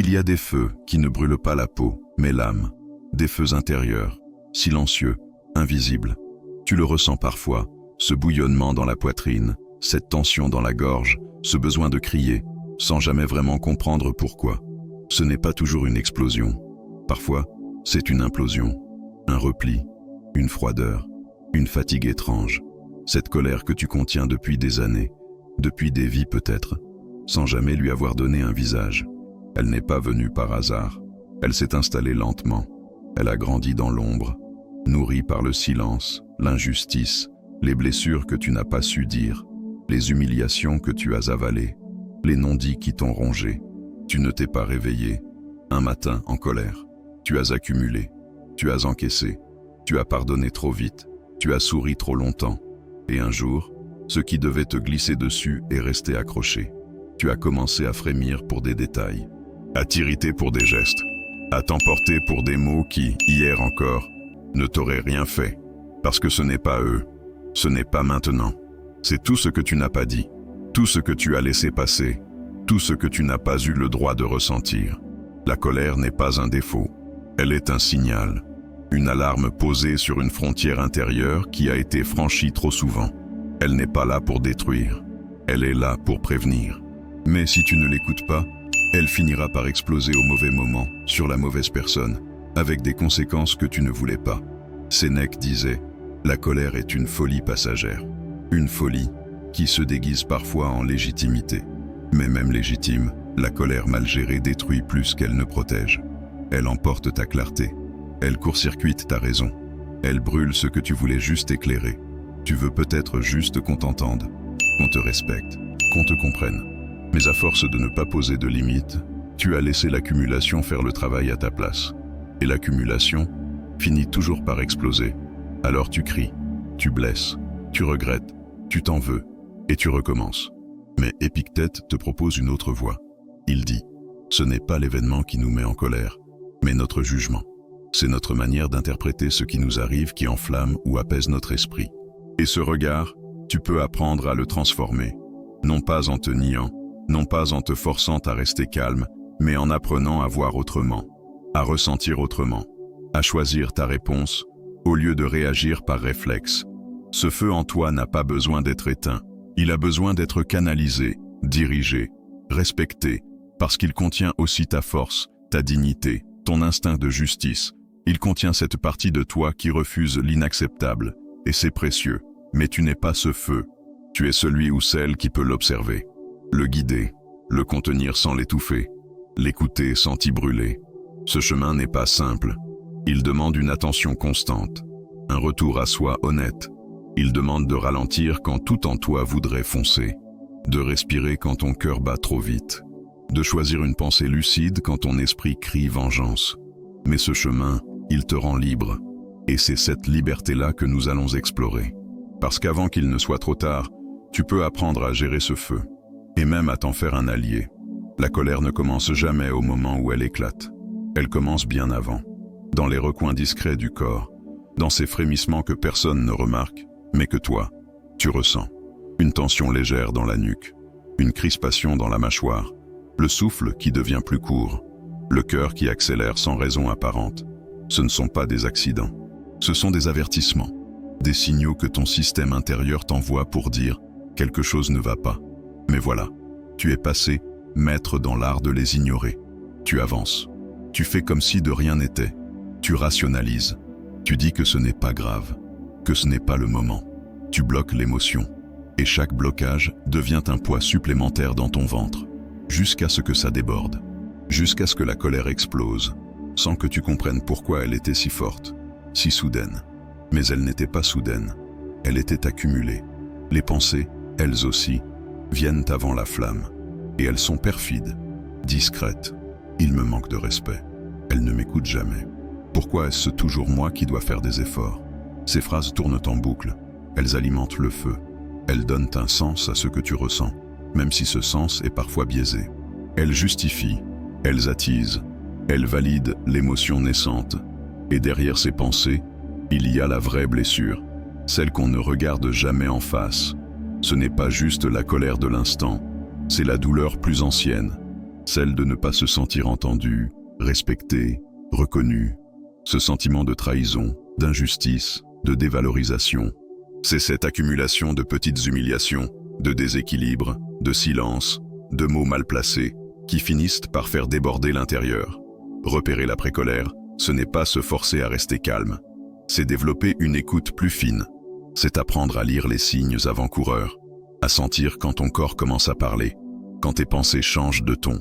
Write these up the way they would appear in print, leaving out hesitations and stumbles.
Il y a des feux qui ne brûlent pas la peau, mais l'âme. Des feux intérieurs, silencieux, invisibles. Tu le ressens parfois, ce bouillonnement dans la poitrine, cette tension dans la gorge, ce besoin de crier, sans jamais vraiment comprendre pourquoi. Ce n'est pas toujours une explosion. Parfois, c'est une implosion, un repli, une froideur, une fatigue étrange. Cette colère que tu contiens depuis des années, depuis des vies peut-être, sans jamais lui avoir donné un visage. Elle n'est pas venue par hasard. Elle s'est installée lentement. Elle a grandi dans l'ombre, nourrie par le silence, l'injustice, les blessures que tu n'as pas su dire, les humiliations que tu as avalées, les non-dits qui t'ont rongé. Tu ne t'es pas réveillé. Un matin, en colère, tu as accumulé, tu as encaissé, tu as pardonné trop vite, tu as souri trop longtemps. Et un jour, ce qui devait te glisser dessus est resté accroché. Tu as commencé à frémir pour des détails, à t'irriter pour des gestes, à t'emporter pour des mots qui, hier encore, ne t'auraient rien fait. Parce que ce n'est pas eux, ce n'est pas maintenant. C'est tout ce que tu n'as pas dit, tout ce que tu as laissé passer, tout ce que tu n'as pas eu le droit de ressentir. La colère n'est pas un défaut, elle est un signal, une alarme posée sur une frontière intérieure qui a été franchie trop souvent. Elle n'est pas là pour détruire, elle est là pour prévenir. Mais si tu ne l'écoutes pas, elle finira par exploser au mauvais moment, sur la mauvaise personne, avec des conséquences que tu ne voulais pas. Sénèque disait, la colère est une folie passagère. Une folie qui se déguise parfois en légitimité. Mais même légitime, la colère mal gérée détruit plus qu'elle ne protège. Elle emporte ta clarté. Elle court-circuite ta raison. Elle brûle ce que tu voulais juste éclairer. Tu veux peut-être juste qu'on t'entende, qu'on te respecte, qu'on te comprenne. Mais à force de ne pas poser de limites, tu as laissé l'accumulation faire le travail à ta place. Et l'accumulation finit toujours par exploser. Alors tu cries, tu blesses, tu regrettes, tu t'en veux, et tu recommences. Mais Épictète te propose une autre voie. Il dit, ce n'est pas l'événement qui nous met en colère, mais notre jugement. C'est notre manière d'interpréter ce qui nous arrive qui enflamme ou apaise notre esprit. Et ce regard, tu peux apprendre à le transformer, non pas en te niant, non pas en te forçant à rester calme, mais en apprenant à voir autrement, à ressentir autrement, à choisir ta réponse, au lieu de réagir par réflexe. Ce feu en toi n'a pas besoin d'être éteint, il a besoin d'être canalisé, dirigé, respecté, parce qu'il contient aussi ta force, ta dignité, ton instinct de justice. Il contient cette partie de toi qui refuse l'inacceptable, et c'est précieux. Mais tu n'es pas ce feu, tu es celui ou celle qui peut l'observer, le guider, le contenir sans l'étouffer, l'écouter sans t'y brûler. Ce chemin n'est pas simple, il demande une attention constante, un retour à soi honnête. Il demande de ralentir quand tout en toi voudrait foncer, de respirer quand ton cœur bat trop vite, de choisir une pensée lucide quand ton esprit crie vengeance. Mais ce chemin, il te rend libre, et c'est cette liberté-là que nous allons explorer. Parce qu'avant qu'il ne soit trop tard, tu peux apprendre à gérer ce feu, et même à t'en faire un allié. La colère ne commence jamais au moment où elle éclate. Elle commence bien avant, dans les recoins discrets du corps, dans ces frémissements que personne ne remarque, mais que toi, tu ressens. Une tension légère dans la nuque, une crispation dans la mâchoire, le souffle qui devient plus court, le cœur qui accélère sans raison apparente. Ce ne sont pas des accidents, ce sont des avertissements. Des signaux que ton système intérieur t'envoie pour dire « quelque chose ne va pas ». Mais voilà, tu es passé, maître dans l'art de les ignorer. Tu avances, tu fais comme si de rien n'était, tu rationalises, tu dis que ce n'est pas grave, que ce n'est pas le moment. Tu bloques l'émotion, et chaque blocage devient un poids supplémentaire dans ton ventre, jusqu'à ce que ça déborde, jusqu'à ce que la colère explose, sans que tu comprennes pourquoi elle était si forte, si soudaine. Mais elle n'était pas soudaine, elle était accumulée. Les pensées, elles aussi, viennent avant la flamme. Et elles sont perfides, discrètes. Il me manque de respect. Elles ne m'écoutent jamais. Pourquoi est-ce toujours moi qui dois faire des efforts? Ces phrases tournent en boucle. Elles alimentent le feu. Elles donnent un sens à ce que tu ressens, même si ce sens est parfois biaisé. Elles justifient, elles attisent, elles valident l'émotion naissante. Et derrière ces pensées, il y a la vraie blessure, celle qu'on ne regarde jamais en face. Ce n'est pas juste la colère de l'instant, c'est la douleur plus ancienne, celle de ne pas se sentir entendu, respecté, reconnu. Ce sentiment de trahison, d'injustice, de dévalorisation. C'est cette accumulation de petites humiliations, de déséquilibres, de silences, de mots mal placés, qui finissent par faire déborder l'intérieur. Repérer l'après-colère, ce n'est pas se forcer à rester calme. C'est développer une écoute plus fine. C'est apprendre à lire les signes avant-coureurs, à sentir quand ton corps commence à parler, quand tes pensées changent de ton,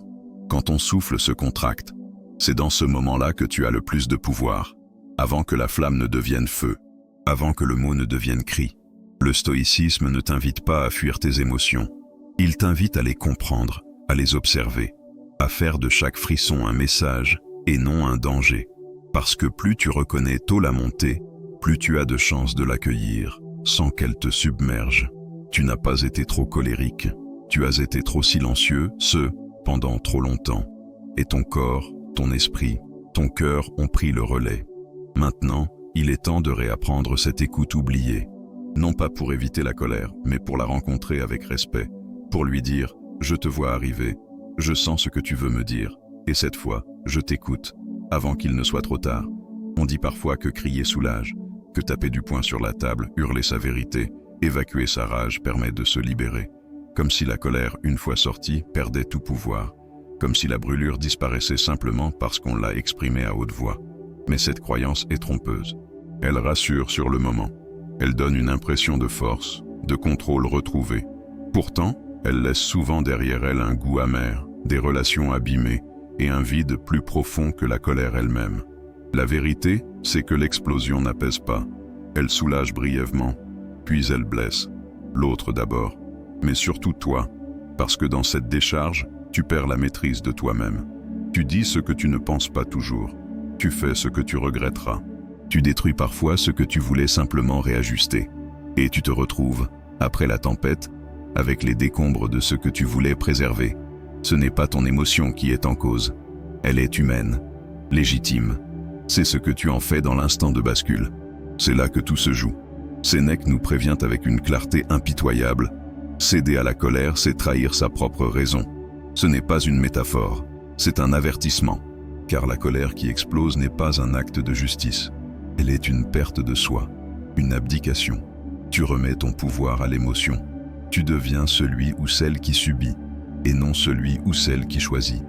quand ton souffle se contracte. C'est dans ce moment-là que tu as le plus de pouvoir, avant que la flamme ne devienne feu, avant que le mot ne devienne cri. Le stoïcisme ne t'invite pas à fuir tes émotions. Il t'invite à les comprendre, à les observer, à faire de chaque frisson un message et non un danger. Parce que plus tu reconnais tôt la montée, plus tu as de chances de l'accueillir, sans qu'elle te submerge. Tu n'as pas été trop colérique, tu as été trop silencieux, pendant trop longtemps. Et ton corps, ton esprit, ton cœur ont pris le relais. Maintenant, il est temps de réapprendre cette écoute oubliée. Non pas pour éviter la colère, mais pour la rencontrer avec respect. Pour lui dire « Je te vois arriver, je sens ce que tu veux me dire, et cette fois, je t'écoute, avant qu'il ne soit trop tard. » On dit parfois que crier soulage, que taper du poing sur la table, hurler sa vérité, évacuer sa rage permet de se libérer. Comme si la colère, une fois sortie, perdait tout pouvoir. Comme si la brûlure disparaissait simplement parce qu'on l'a exprimée à haute voix. Mais cette croyance est trompeuse. Elle rassure sur le moment. Elle donne une impression de force, de contrôle retrouvé. Pourtant, elle laisse souvent derrière elle un goût amer, des relations abîmées et un vide plus profond que la colère elle-même. La vérité, c'est que l'explosion n'apaise pas. Elle soulage brièvement, puis elle blesse. L'autre d'abord, mais surtout toi, parce que dans cette décharge, tu perds la maîtrise de toi-même. Tu dis ce que tu ne penses pas toujours. Tu fais ce que tu regretteras. Tu détruis parfois ce que tu voulais simplement réajuster. Et tu te retrouves, après la tempête, avec les décombres de ce que tu voulais préserver. Ce n'est pas ton émotion qui est en cause. Elle est humaine, légitime. C'est ce que tu en fais dans l'instant de bascule. C'est là que tout se joue. Sénèque nous prévient avec une clarté impitoyable. Céder à la colère, c'est trahir sa propre raison. Ce n'est pas une métaphore, c'est un avertissement. Car la colère qui explose n'est pas un acte de justice. Elle est une perte de soi, une abdication. Tu remets ton pouvoir à l'émotion. Tu deviens celui ou celle qui subit, et non celui ou celle qui choisit.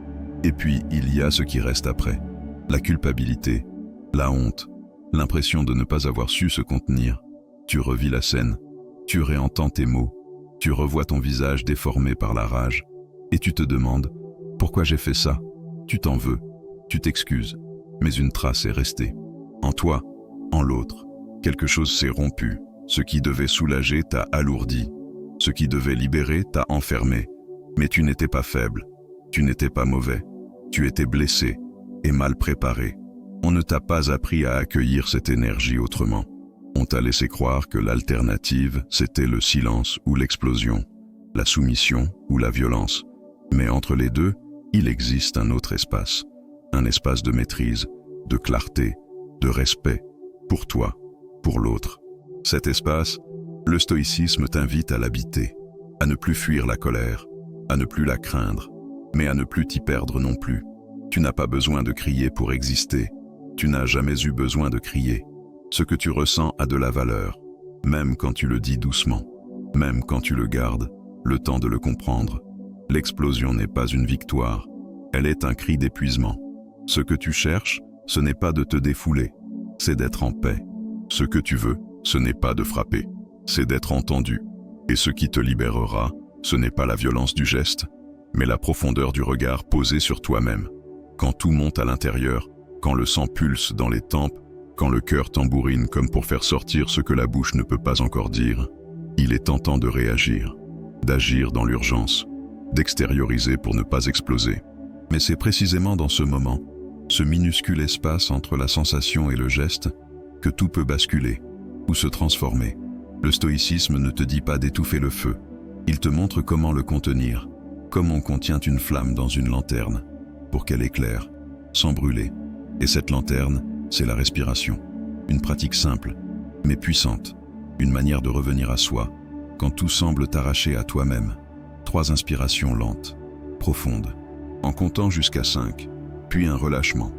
Et puis, il y a ce qui reste après. La culpabilité, la honte, l'impression de ne pas avoir su se contenir. Tu revis la scène, tu réentends tes mots, tu revois ton visage déformé par la rage, et tu te demandes « Pourquoi j'ai fait ça ?» Tu t'en veux, tu t'excuses, mais une trace est restée. En toi, en l'autre, quelque chose s'est rompu. Ce qui devait soulager t'a alourdi. Ce qui devait libérer t'a enfermé. Mais tu n'étais pas faible, tu n'étais pas mauvais. Tu étais blessé et mal préparé. On ne t'a pas appris à accueillir cette énergie autrement. On t'a laissé croire que l'alternative, c'était le silence ou l'explosion, la soumission ou la violence. Mais entre les deux, il existe un autre espace. Un espace de maîtrise, de clarté, de respect, pour toi, pour l'autre. Cet espace, le stoïcisme t'invite à l'habiter, à ne plus fuir la colère, à ne plus la craindre, mais à ne plus t'y perdre non plus. Tu n'as pas besoin de crier pour exister, tu n'as jamais eu besoin de crier. Ce que tu ressens a de la valeur, même quand tu le dis doucement, même quand tu le gardes, le temps de le comprendre. L'explosion n'est pas une victoire, elle est un cri d'épuisement. Ce que tu cherches, ce n'est pas de te défouler, c'est d'être en paix. Ce que tu veux, ce n'est pas de frapper, c'est d'être entendu. Et ce qui te libérera, ce n'est pas la violence du geste, mais la profondeur du regard posé sur toi-même. Quand tout monte à l'intérieur, quand le sang pulse dans les tempes, quand le cœur tambourine comme pour faire sortir ce que la bouche ne peut pas encore dire, il est tentant de réagir, d'agir dans l'urgence, d'extérioriser pour ne pas exploser. Mais c'est précisément dans ce moment, ce minuscule espace entre la sensation et le geste, que tout peut basculer ou se transformer. Le stoïcisme ne te dit pas d'étouffer le feu, il te montre comment le contenir, comme on contient une flamme dans une lanterne, pour qu'elle éclaire, sans brûler. Et cette lanterne, c'est la respiration. Une pratique simple, mais puissante. Une manière de revenir à soi, quand tout semble t'arracher à toi-même. 3 inspirations lentes, profondes. en comptant jusqu'à 5, puis un relâchement,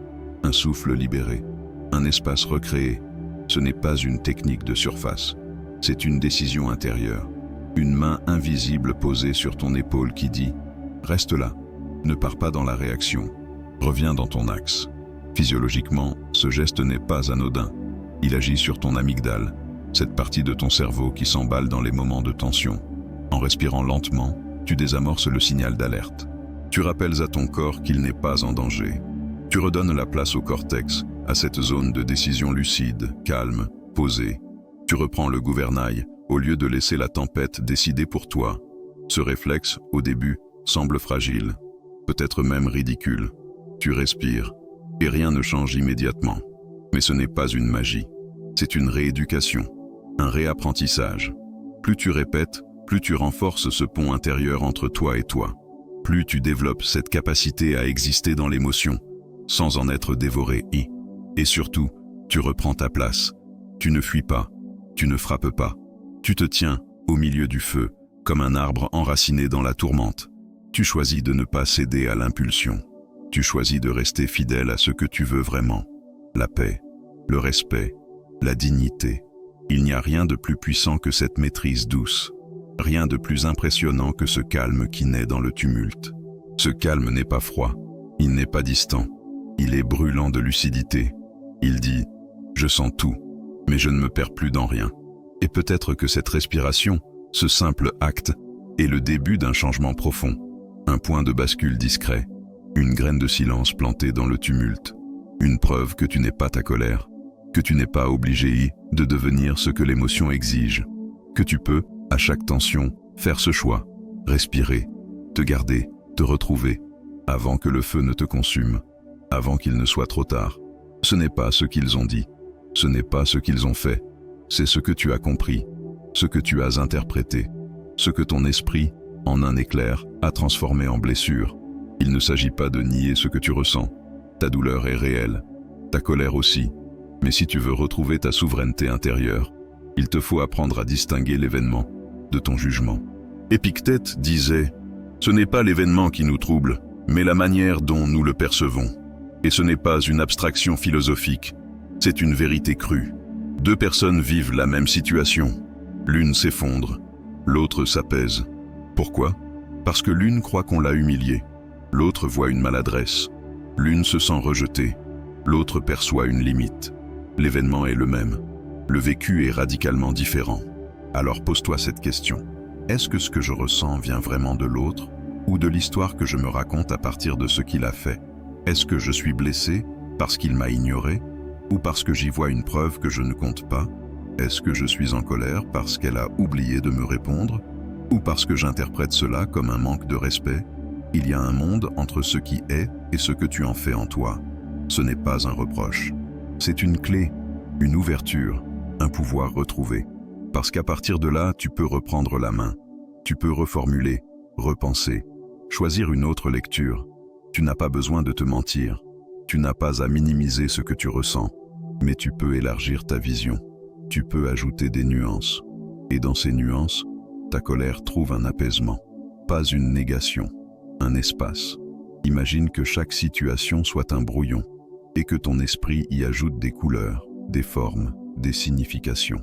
un souffle libéré, un espace recréé. Ce n'est pas une technique de surface, c'est une décision intérieure, une main invisible posée sur ton épaule qui dit « Reste là, ne pars pas dans la réaction, reviens dans ton axe ». Physiologiquement, ce geste n'est pas anodin. Il agit sur ton amygdale, cette partie de ton cerveau qui s'emballe dans les moments de tension. En respirant lentement, tu désamorces le signal d'alerte. Tu rappelles à ton corps qu'il n'est pas en danger. Tu redonnes la place au cortex, à cette zone de décision lucide, calme, posée. Tu reprends le gouvernail, au lieu de laisser la tempête décider pour toi. Ce réflexe, au début, semble fragile, peut-être même ridicule. Tu respires, et rien ne change immédiatement. Mais ce n'est pas une magie, c'est une rééducation, un réapprentissage. Plus tu répètes, plus tu renforces ce pont intérieur entre toi et toi. Plus tu développes cette capacité à exister dans l'émotion, sans en être dévoré. Et surtout, tu reprends ta place. Tu ne fuis pas, tu ne frappes pas. Tu te tiens au milieu du feu, comme un arbre enraciné dans la tourmente. Tu choisis de ne pas céder à l'impulsion. Tu choisis de rester fidèle à ce que tu veux vraiment. La paix, le respect, la dignité. Il n'y a rien de plus puissant que cette maîtrise douce. Rien de plus impressionnant que ce calme qui naît dans le tumulte. Ce calme n'est pas froid, il n'est pas distant. Il est brûlant de lucidité. Il dit « Je sens tout, mais je ne me perds plus dans rien ». Et peut-être que cette respiration, ce simple acte, est le début d'un changement profond. Un point de bascule discret, une graine de silence plantée dans le tumulte. Une preuve que tu n'es pas ta colère, que tu n'es pas obligé de devenir ce que l'émotion exige, que tu peux, à chaque tension, faire ce choix, respirer, te garder, te retrouver, avant que le feu ne te consume, avant qu'il ne soit trop tard. Ce n'est pas ce qu'ils ont dit, ce n'est pas ce qu'ils ont fait, c'est ce que tu as compris, ce que tu as interprété, ce que ton esprit, en un éclair, a transformé en blessure. Il ne s'agit pas de nier ce que tu ressens. Ta douleur est réelle, ta colère aussi, mais si tu veux retrouver ta souveraineté intérieure, il te faut apprendre à distinguer l'événement de ton jugement. Épictète disait « Ce n'est pas l'événement qui nous trouble, mais la manière dont nous le percevons. Et ce n'est pas une abstraction philosophique, c'est une vérité crue. Deux personnes vivent la même situation. L'une s'effondre, l'autre s'apaise. Pourquoi? Parce que l'une croit qu'on l'a humiliée, l'autre voit une maladresse. L'une se sent rejetée, l'autre perçoit une limite. L'événement est le même. Le vécu est radicalement différent. Alors pose-toi cette question. Est-ce que ce que je ressens vient vraiment de l'autre ou de l'histoire que je me raconte à partir de ce qu'il a fait? Est-ce que je suis blessé parce qu'il m'a ignoré ou parce que j'y vois une preuve que je ne compte pas? Est-ce que je suis en colère parce qu'elle a oublié de me répondre ou parce que j'interprète cela comme un manque de respect? Il y a un monde entre ce qui est et ce que tu en fais en toi. Ce n'est pas un reproche. C'est une clé, une ouverture, un pouvoir retrouvé. Parce qu'à partir de là, tu peux reprendre la main. Tu peux reformuler, repenser, choisir une autre lecture. Tu n'as pas besoin de te mentir. Tu n'as pas à minimiser ce que tu ressens. Mais tu peux élargir ta vision. Tu peux ajouter des nuances. Et dans ces nuances, ta colère trouve un apaisement. Pas une négation, un espace. Imagine que chaque situation soit un brouillon et que ton esprit y ajoute des couleurs, des formes, des significations.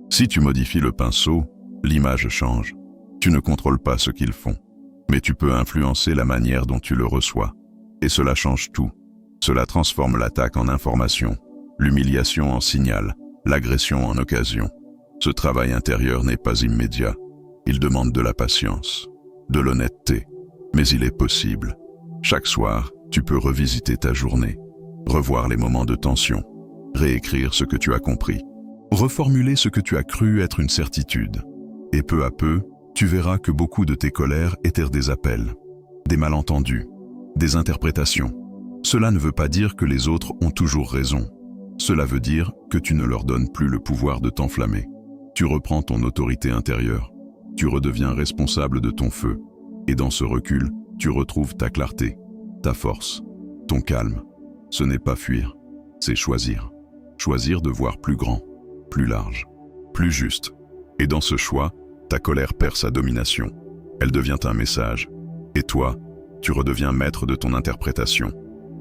Si tu modifies le pinceau, l'image change. Tu ne contrôles pas ce qu'ils font, mais tu peux influencer la manière dont tu le reçois. Et cela change tout. Cela transforme l'attaque en information, l'humiliation en signal, l'agression en occasion. Ce travail intérieur n'est pas immédiat. Il demande de la patience, de l'honnêteté, mais il est possible. Chaque soir, tu peux revisiter ta journée, revoir les moments de tension, réécrire ce que tu as compris, reformuler ce que tu as cru être une certitude. Et peu à peu, tu verras que beaucoup de tes colères étaient des appels, des malentendus, des interprétations. Cela ne veut pas dire que les autres ont toujours raison. Cela veut dire que tu ne leur donnes plus le pouvoir de t'enflammer. Tu reprends ton autorité intérieure. Tu redeviens responsable de ton feu. Et dans ce recul, tu retrouves ta clarté, ta force, ton calme. Ce n'est pas fuir, c'est choisir. Choisir de voir plus grand, plus large, plus juste. Et dans ce choix, ta colère perd sa domination. Elle devient un message. Et toi, Tu redeviens maître de ton interprétation,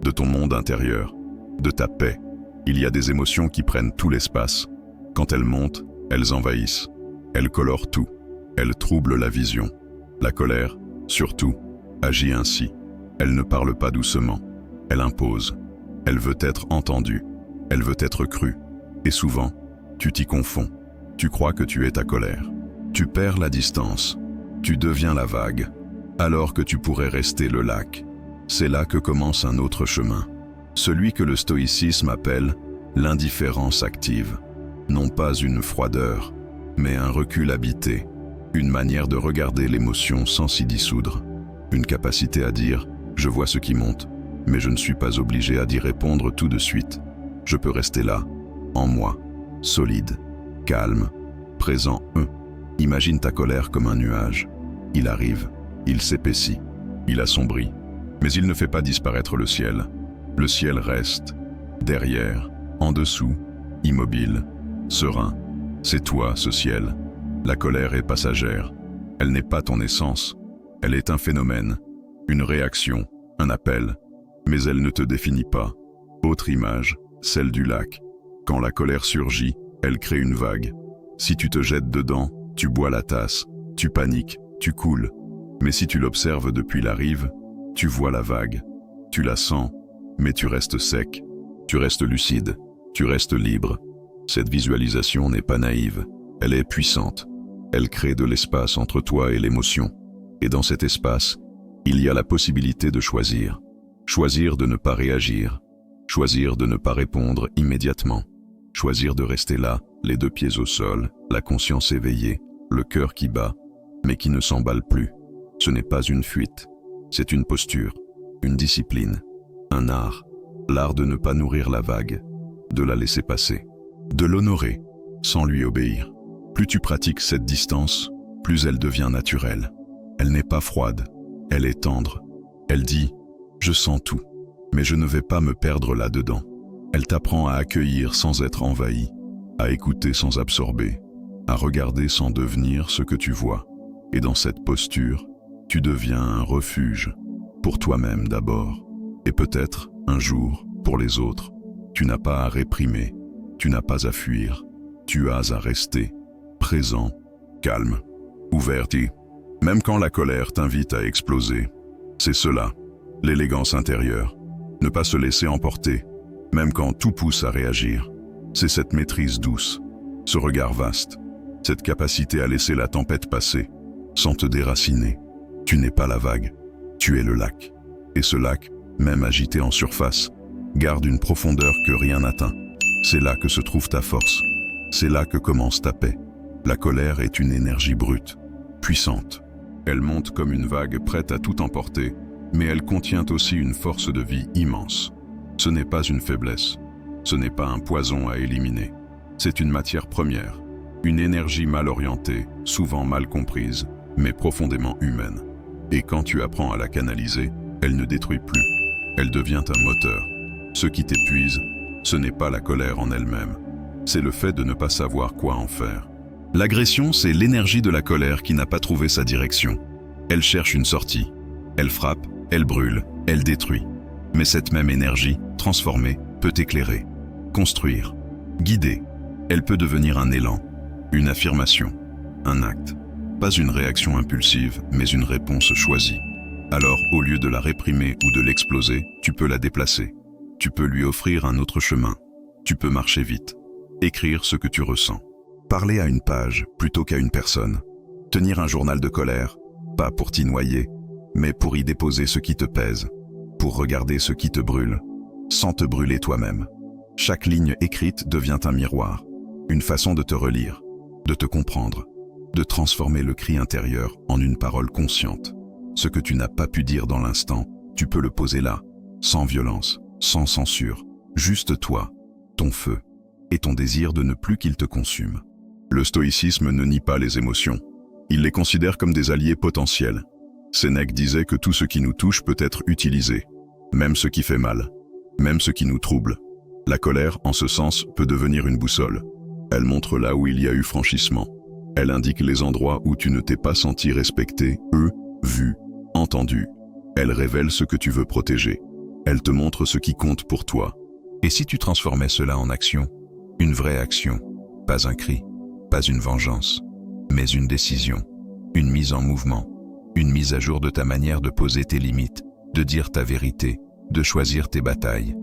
de ton monde intérieur, de ta paix. Il y a des émotions qui prennent tout l'espace. Quand elles montent, elles envahissent. Elles colorent tout. Elles troublent la vision. La colère, surtout, agit ainsi. Elle ne parle pas doucement. Elle impose. Elle veut être entendue. Elle veut être crue. Et souvent, tu t'y confonds. Tu crois que tu es ta colère. Tu perds la distance. Tu deviens la vague, alors que tu pourrais rester le lac. C'est là que commence un autre chemin. Celui que le stoïcisme appelle l'indifférence active. Non pas une froideur, mais un recul habité. Une manière de regarder l'émotion sans s'y dissoudre. Une capacité à dire « je vois ce qui monte », mais je ne suis pas obligé à d'y répondre tout de suite. Je peux rester là, en moi, solide, calme, présent. Imagine ta colère comme un nuage. Il arrive, il s'épaissit, il assombrit, mais il ne fait pas disparaître le ciel. Le ciel reste, derrière, en dessous, immobile, serein. C'est toi, ce ciel. La colère est passagère. Elle n'est pas ton essence. Elle est un phénomène, une réaction, un appel. Mais elle ne te définit pas. Autre image, celle du lac. Quand la colère surgit, elle crée une vague. Si tu te jettes dedans, tu bois la tasse, tu paniques, tu coules. Mais si tu l'observes depuis la rive, tu vois la vague. Tu la sens, mais tu restes sec. Tu restes lucide. Tu restes libre. Cette visualisation n'est pas naïve. Elle est puissante. Elle crée de l'espace entre toi et l'émotion. Et dans cet espace, il y a la possibilité de choisir. Choisir de ne pas réagir. Choisir de ne pas répondre immédiatement. Choisir de rester là, les deux pieds au sol, la conscience éveillée, le cœur qui bat, mais qui ne s'emballe plus. Ce n'est pas une fuite, c'est une posture, une discipline, un art, l'art de ne pas nourrir la vague, de la laisser passer, de l'honorer, sans lui obéir. Plus tu pratiques cette distance, plus elle devient naturelle. Elle n'est pas froide, elle est tendre. Elle dit « je sens tout, mais je ne vais pas me perdre là-dedans ». Elle t'apprend à accueillir sans être envahi, à écouter sans absorber, à regarder sans devenir ce que tu vois. Et dans cette posture, tu deviens un refuge, pour toi-même d'abord, et peut-être, un jour, pour les autres. Tu n'as pas à réprimer, tu n'as pas à fuir, tu as à rester, présent, calme, ouvert. Même quand la colère t'invite à exploser, c'est cela, l'élégance intérieure. Ne pas se laisser emporter, même quand tout pousse à réagir. C'est cette maîtrise douce, ce regard vaste, cette capacité à laisser la tempête passer, sans te déraciner. Tu n'es pas la vague, tu es le lac. Et ce lac, même agité en surface, garde une profondeur que rien n'atteint. C'est là que se trouve ta force. C'est là que commence ta paix. La colère est une énergie brute, puissante. Elle monte comme une vague prête à tout emporter, mais elle contient aussi une force de vie immense. Ce n'est pas une faiblesse, ce n'est pas un poison à éliminer. C'est une matière première, une énergie mal orientée, souvent mal comprise, mais profondément humaine. Et quand tu apprends à la canaliser, elle ne détruit plus, elle devient un moteur. Ce qui t'épuise, ce n'est pas la colère en elle-même, c'est le fait de ne pas savoir quoi en faire. L'agression, c'est l'énergie de la colère qui n'a pas trouvé sa direction. Elle cherche une sortie. Elle frappe, elle brûle, elle détruit. Mais cette même énergie, transformée, peut éclairer, construire, guider. Elle peut devenir un élan, une affirmation, un acte. Pas une réaction impulsive, mais une réponse choisie. Alors, au lieu de la réprimer ou de l'exploser, tu peux la déplacer. Tu peux lui offrir un autre chemin. Tu peux marcher vite. Écrire ce que tu ressens. Parler à une page plutôt qu'à une personne. Tenir un journal de colère, pas pour t'y noyer, mais pour y déposer ce qui te pèse. Pour regarder ce qui te brûle, sans te brûler toi-même. Chaque ligne écrite devient un miroir, une façon de te relire, de te comprendre, de transformer le cri intérieur en une parole consciente. Ce que tu n'as pas pu dire dans l'instant, tu peux le poser là, sans violence, sans censure, juste toi, ton feu, et ton désir de ne plus qu'il te consume. Le stoïcisme ne nie pas les émotions, il les considère comme des alliés potentiels. Sénèque disait que tout ce qui nous touche peut être utilisé, même ce qui fait mal, même ce qui nous trouble. La colère, en ce sens, peut devenir une boussole. Elle montre là où il y a eu franchissement. Elle indique les endroits où tu ne t'es pas senti respecté, vu, entendu. Elle révèle ce que tu veux protéger. Elle te montre ce qui compte pour toi. Et si tu transformais cela en action, une vraie action, pas un cri, pas une vengeance, mais une décision, une mise en mouvement, une mise à jour de ta manière de poser tes limites, de dire ta vérité, de choisir tes batailles.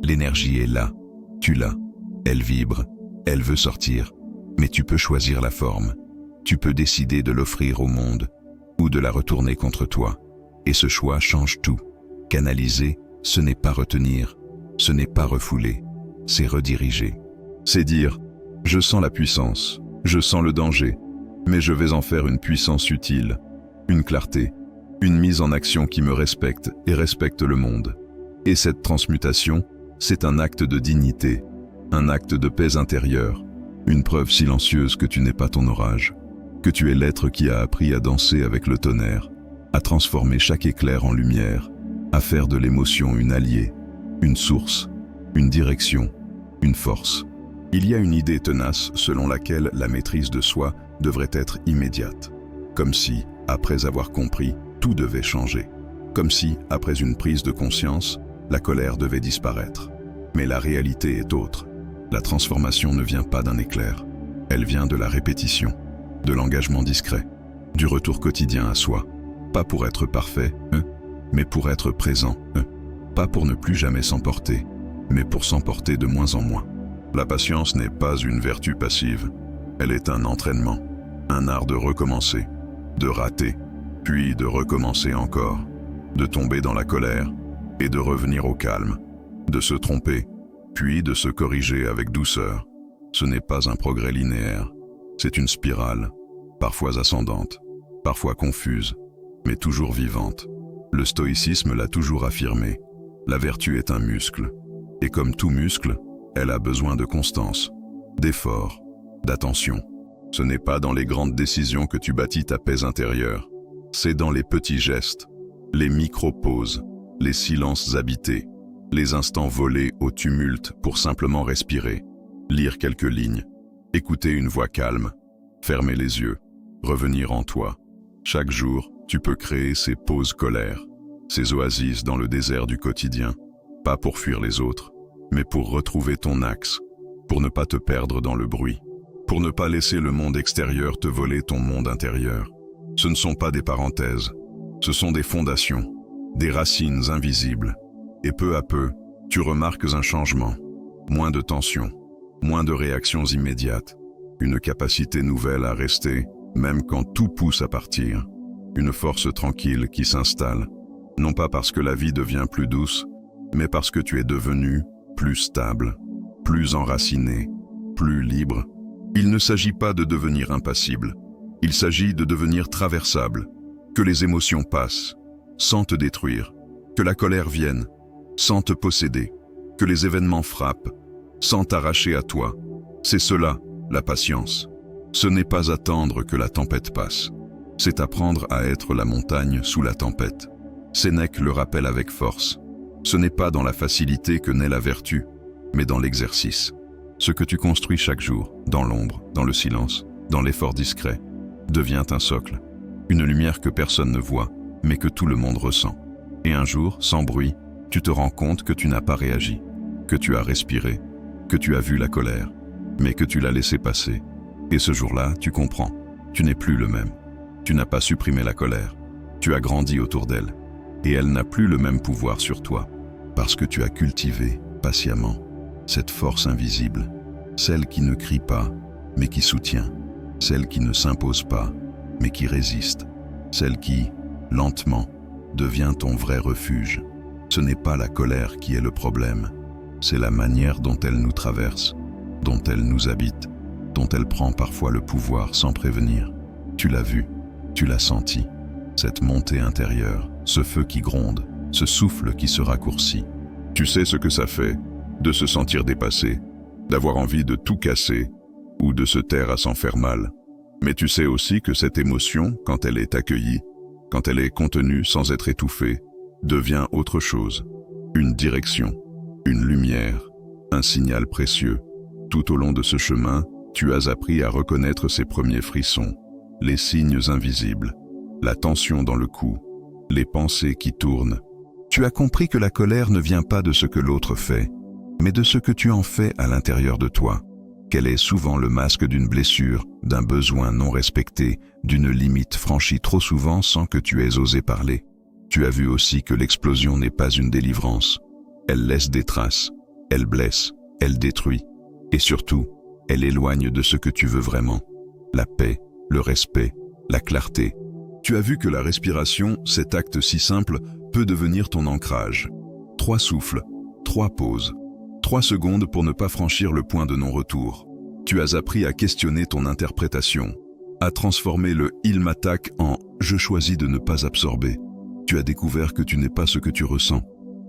L'énergie est là, tu l'as, elle vibre, elle veut sortir, mais tu peux choisir la forme. Tu peux décider de l'offrir au monde ou de la retourner contre toi. Et ce choix change tout. Canaliser, ce n'est pas retenir, ce n'est pas refouler, c'est rediriger. C'est dire, je sens la puissance, je sens le danger, mais je vais en faire une puissance utile, une clarté, une mise en action qui me respecte et respecte le monde. Et cette transmutation, c'est un acte de dignité, un acte de paix intérieure, une preuve silencieuse que tu n'es pas ton orage, que tu es l'être qui a appris à danser avec le tonnerre, à transformer chaque éclair en lumière, à faire de l'émotion une alliée, une source, une direction, une force. Il y a une idée tenace selon laquelle la maîtrise de soi devrait être immédiate. Comme si, après avoir compris, tout devait changer. Comme si, après une prise de conscience, la colère devait disparaître. Mais la réalité est autre. La transformation ne vient pas d'un éclair. Elle vient de la répétition, de l'engagement discret, du retour quotidien à soi. Pas pour être parfait, mais pour être présent, pas pour ne plus jamais s'emporter, mais pour s'emporter de moins en moins. La patience n'est pas une vertu passive, elle est un entraînement, un art de recommencer, de rater, puis de recommencer encore, de tomber dans la colère et de revenir au calme, de se tromper, puis de se corriger avec douceur. Ce n'est pas un progrès linéaire, c'est une spirale, parfois ascendante, parfois confuse, mais toujours vivante. Le stoïcisme l'a toujours affirmé. La vertu est un muscle. Et comme tout muscle, elle a besoin de constance, d'effort, d'attention. Ce n'est pas dans les grandes décisions que tu bâtis ta paix intérieure. C'est dans les petits gestes, les micro-pauses, les silences habités, les instants volés au tumulte pour simplement respirer, lire quelques lignes, écouter une voix calme, fermer les yeux, revenir en toi. Chaque jour, tu peux créer ces pauses colères, ces oasis dans le désert du quotidien, pas pour fuir les autres, mais pour retrouver ton axe, pour ne pas te perdre dans le bruit, pour ne pas laisser le monde extérieur te voler ton monde intérieur. Ce ne sont pas des parenthèses, ce sont des fondations, des racines invisibles. Et peu à peu, tu remarques un changement, moins de tension, moins de réactions immédiates, une capacité nouvelle à rester, même quand tout pousse à partir, une force tranquille qui s'installe, non pas parce que la vie devient plus douce, mais parce que tu es devenu plus stable, plus enraciné, plus libre. Il ne s'agit pas de devenir impassible, il s'agit de devenir traversable, que les émotions passent, sans te détruire, que la colère vienne, sans te posséder, que les événements frappent, sans t'arracher à toi. C'est cela, la patience. Ce n'est pas attendre que la tempête passe, c'est apprendre à être la montagne sous la tempête. Sénèque le rappelle avec force. Ce n'est pas dans la facilité que naît la vertu, mais dans l'exercice. Ce que tu construis chaque jour, dans l'ombre, dans le silence, dans l'effort discret, devient un socle, une lumière que personne ne voit, mais que tout le monde ressent. Et un jour, sans bruit, tu te rends compte que tu n'as pas réagi, que tu as respiré, que tu as vu la colère, mais que tu l'as laissé passer. Et ce jour-là, tu comprends, tu n'es plus le même. Tu n'as pas supprimé la colère, tu as grandi autour d'elle, et elle n'a plus le même pouvoir sur toi, parce que tu as cultivé, patiemment, cette force invisible, celle qui ne crie pas, mais qui soutient, celle qui ne s'impose pas, mais qui résiste, celle qui, lentement, devient ton vrai refuge. Ce n'est pas la colère qui est le problème, c'est la manière dont elle nous traverse, dont elle nous habite, dont elle prend parfois le pouvoir sans prévenir. Tu l'as vu, tu l'as senti, cette montée intérieure, ce feu qui gronde, ce souffle qui se raccourcit. Tu sais ce que ça fait, de se sentir dépassé, d'avoir envie de tout casser, ou de se taire à s'en faire mal. Mais tu sais aussi que cette émotion, quand elle est accueillie, quand elle est contenue sans être étouffée, devient autre chose, une direction, une lumière, un signal précieux. Tout au long de ce chemin, tu as appris à reconnaître ces premiers frissons, les signes invisibles, la tension dans le cou, les pensées qui tournent. Tu as compris que la colère ne vient pas de ce que l'autre fait, mais de ce que tu en fais à l'intérieur de toi, qu'elle est souvent le masque d'une blessure, d'un besoin non respecté, d'une limite franchie trop souvent sans que tu aies osé parler. Tu as vu aussi que l'explosion n'est pas une délivrance. Elle laisse des traces, elle blesse, elle détruit, et surtout, elle éloigne de ce que tu veux vraiment. La paix, le respect, la clarté. Tu as vu que la respiration, cet acte si simple, peut devenir ton ancrage. 3 souffles, 3 pauses, 3 secondes pour ne pas franchir le point de non-retour. Tu as appris à questionner ton interprétation, à transformer le « il m'attaque » en « je choisis de ne pas absorber ». Tu as découvert que tu n'es pas ce que tu ressens.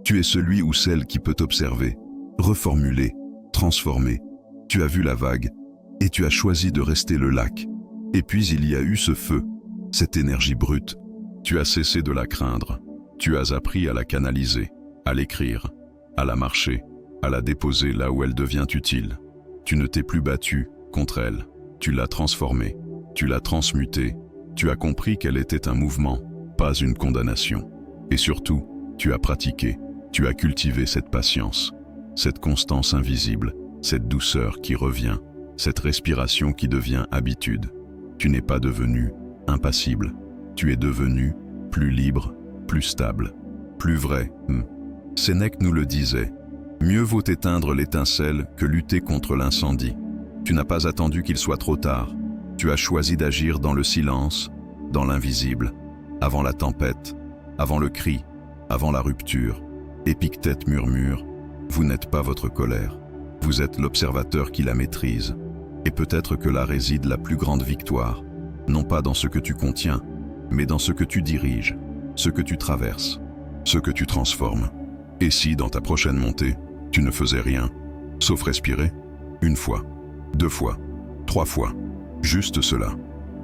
Tu es celui ou celle qui peut observer, reformuler, transformer. Tu as vu la vague et tu as choisi de rester le lac. Et puis il y a eu ce feu, cette énergie brute. Tu as cessé de la craindre. Tu as appris à la canaliser, à l'écrire, à la marcher, à la déposer là où elle devient utile. Tu ne t'es plus battu contre elle. Tu l'as transformée, tu l'as transmutée. Tu as compris qu'elle était un mouvement, pas une condamnation. Et surtout, tu as pratiqué, tu as cultivé cette patience, cette constance invisible, cette douceur qui revient, cette respiration qui devient habitude. Tu n'es pas devenu impassible, tu es devenu plus libre, plus stable, plus vrai. Sénèque nous le disait, mieux vaut éteindre l'étincelle que lutter contre l'incendie. Tu n'as pas attendu qu'il soit trop tard, tu as choisi d'agir dans le silence, dans l'invisible, avant la tempête, avant le cri, avant la rupture. Épictète murmure, vous n'êtes pas votre colère, vous êtes l'observateur qui la maîtrise. Et peut-être que là réside la plus grande victoire, non pas dans ce que tu contiens, mais dans ce que tu diriges, ce que tu traverses, ce que tu transformes. Et si, dans ta prochaine montée, tu ne faisais rien, sauf respirer, 1 fois, 2 fois, 3 fois, juste cela,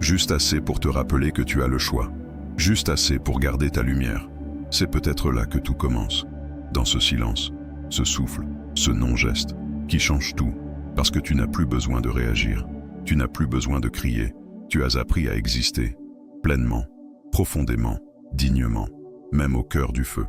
juste assez pour te rappeler que tu as le choix, juste assez pour garder ta lumière. C'est peut-être là que tout commence, dans ce silence, ce souffle, ce non-geste, qui change tout, parce que tu n'as plus besoin de réagir, tu n'as plus besoin de crier, tu as appris à exister, pleinement, profondément, dignement, même au cœur du feu.